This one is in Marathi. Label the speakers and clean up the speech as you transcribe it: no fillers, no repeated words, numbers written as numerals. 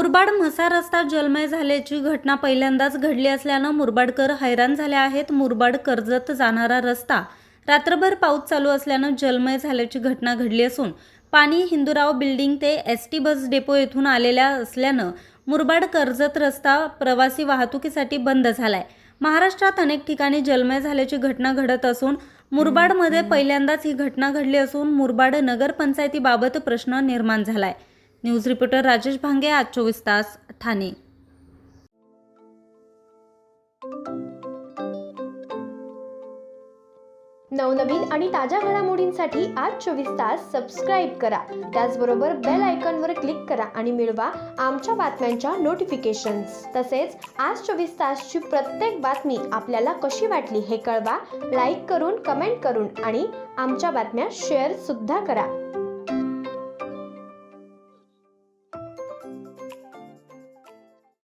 Speaker 1: मुरबाड म्हसा रस्ता जलमय झाल्याची घटना पहिल्यांदाच घडली असल्यानं मुरबाडकर हैराण झाले आहेत। मुरबाड कर्जत जाणारा रस्ता रात्रभर पाऊस चालू असल्यानं जलमय झाल्याची घटना घडली असून पाणी हिंदूराव बिल्डिंग ते एसटी बस डेपो येथून आलेल्या असल्यानं मुरबाड कर्जत रस्ता प्रवासी वाहतुकीसाठी बंद झालाय। महाराष्ट्रात अनेक ठिकाणी जलमय झाल्याची घटना घडत असून मुरबाडमध्ये पहिल्यांदाच ही घटना घडली असून मुरबाड नगरपंचायतीबाबत प्रश्न निर्माण झालाय। न्यूज रिपोर्टर राजेश भांगे, आज 24 तास, ठाणे।
Speaker 2: नवनवीन आणि ताज्या घडामोडींसाठी आज 24 तास सबस्क्राईब करा। त्याचबरोबर बेल आयकॉनवर क्लिक करा आणि मिळवा आमच्या बातम्यांच्या नोटिफिकेशन्स। तसेच आज 24 तासची प्रत्येक बातमी आपल्याला कशी वाटली हे कळवा, लाईक करून, कमेंट करून आणि आमच्या बातम्या शेअर सुद्धा करा।